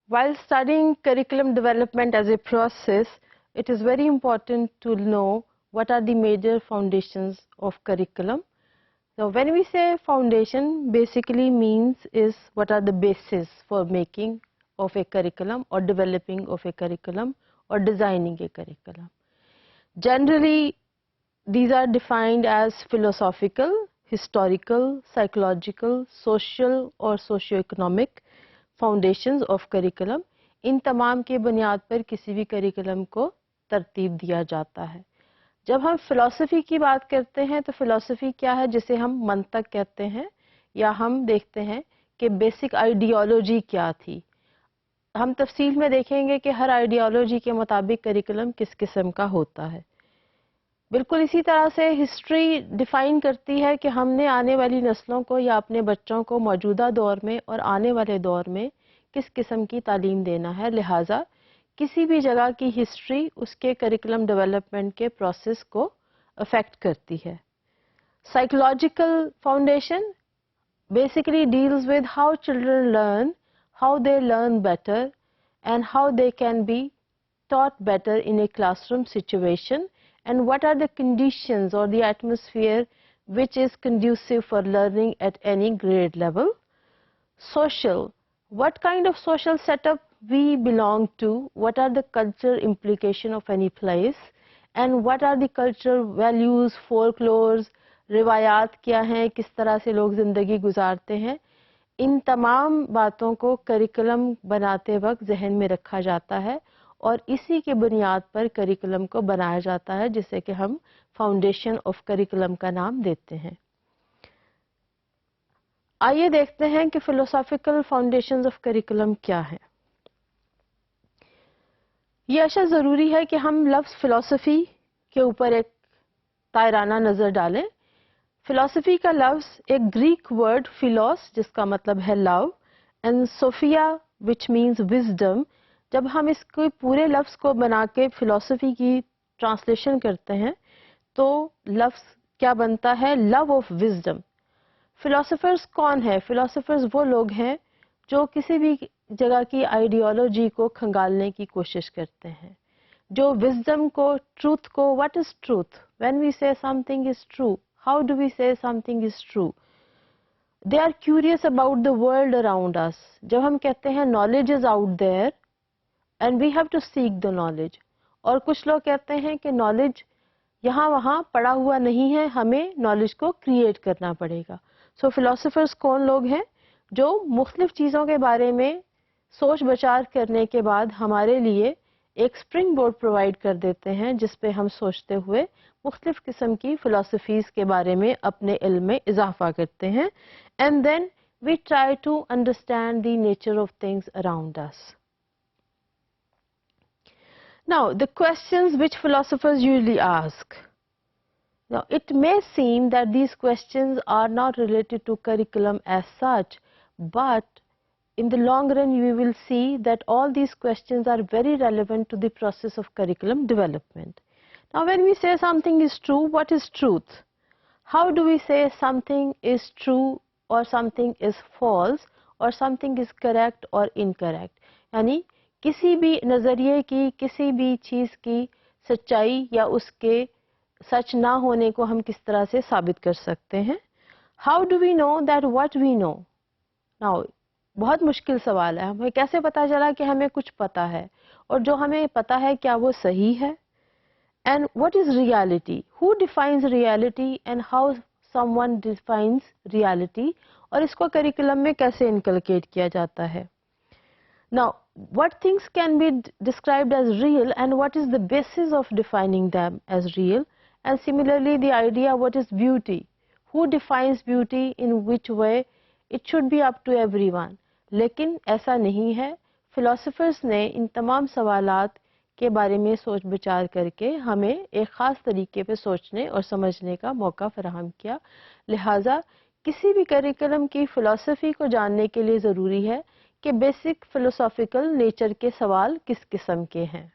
While studying curriculum development as a process, it is very important to know what are the major foundations of curriculum. Now, when we say foundation, basically means is what are the bases for making of a curriculum or developing of a curriculum or designing a curriculum. Generally, these are defined as philosophical, historical, psychological, social और socio-economic foundations of curriculum. इन तमाम के बुनियाद पर किसी भी curriculum को तरतीब दिया जाता है. जब हम philosophy की बात करते हैं तो philosophy क्या है, जिसे हम मंतक कहते हैं, या हम देखते हैं कि basic ideology क्या थी. हम तफसील में देखेंगे कि हर ideology के मुताबिक curriculum किस किस्म का होता है. बिल्कुल इसी तरह से हिस्ट्री डिफाइन करती है कि हमने आने वाली नस्लों को या अपने बच्चों को मौजूदा दौर में और आने वाले दौर में किस किस्म की तालीम देना है. लिहाजा किसी भी जगह की हिस्ट्री उसके करिकुलम डेवलपमेंट के प्रोसेस को अफेक्ट करती है. Psychological foundation basically deals with how children learn, how they learn better and how they can be taught better in a classroom situation, and what are the conditions or the atmosphere which is conducive for learning at any grade level. Social, what kind of social setup we belong to, what are the cultural implication of any place, and what are the cultural values, folklores, रिवायात क्या हैं, किस तरह से लोग ज़िंदगी गुजारते हैं. इन तमाम बातों को करिकुलम बनाते वक्त जहन में रखा जाता है और इसी के बुनियाद पर करिकुलम को बनाया जाता है, जिसे कि हम फाउंडेशन ऑफ करिकुलम का नाम देते हैं. आइए देखते हैं कि फिलोसॉफिकल फाउंडेशंस ऑफ करिकुलम क्या है. ये अशा ज़रूरी है कि हम लफ्ज़ फ़िलॉसफ़ी के ऊपर एक तायराना नज़र डालें. फ़िलॉसफ़ी का लफ्ज़ एक ग्रीक वर्ड फिलोस, जिसका मतलब है love, and sophia which means wisdom. जब हम इसको पूरे लफ्ज़ को बना के फ़िलॉसफ़ी की ट्रांसलेशन करते हैं तो लफ्ज़ क्या बनता है, लव ऑफ विजडम. फ़िलॉसफ़र्स कौन है? फ़िलॉसफ़र्स वो लोग हैं जो किसी भी जगह की आइडियोलॉजी को खंगालने की कोशिश करते हैं, जो विजडम को, ट्रूथ को, what is truth, when we say something is true, how do we say something is true. They are curious about the world around us. जब हम कहते हैं knowledge is out there and we have to seek the knowledge, और कुछ लोग कहते हैं कि नॉलेज यहाँ वहाँ पड़ा हुआ नहीं है, हमें नॉलेज को क्रिएट करना पड़ेगा. सो फिलोसोफर्स कौन लोग हैं? जो मुख्तलिफ चीज़ों के बारे में सोच विचार करने के बाद हमारे लिए एक स्प्रिंग बोर्ड प्रोवाइड कर देते हैं, जिस पे हम सोचते हुए मुख्तलिफ किस्म की फ़िलासफ़ीज़ के बारे में अपने इल्म में इजाफा करते हैं. And then we try to understand the nature of things around us. Now, the questions which philosophers usually ask. Now, it may seem that these questions are not related to curriculum as such, but in the long run you will see that all these questions are very relevant to the process of curriculum development. Now, when we say something is true, what is truth? How do we say something is true or something is false or something is correct or incorrect? यानी किसी भी नज़रिए की, किसी भी चीज़ की सच्चाई या उसके सच ना होने को हम किस तरह से साबित कर सकते हैं. How do we know that what we know? Now बहुत मुश्किल सवाल है. हमें कैसे पता चला कि हमें कुछ पता है, और जो हमें पता है क्या वो सही है? And what is reality? Who defines reality and how someone defines reality? और इसको करिकुलम में कैसे इनकलकेट किया जाता है? Now, what things can be described as real and what is the basis of defining them as real? And similarly, the idea what is beauty? Who defines beauty, in which way? It should be up to everyone. लेकिन ऐसा नहीं है. Philosophers ने इन तमाम सवालात के बारे में सोच विचार करके हमें एक ख़ास तरीके पे सोचने और समझने का मौका फराहम किया. लिहाजा किसी भी करिकुलम की फ़िलासफ़ी को जानने के लिए ज़रूरी है कि बेसिक फ़िलोसॉफ़िकल नेचर के सवाल किस किस्म के हैं.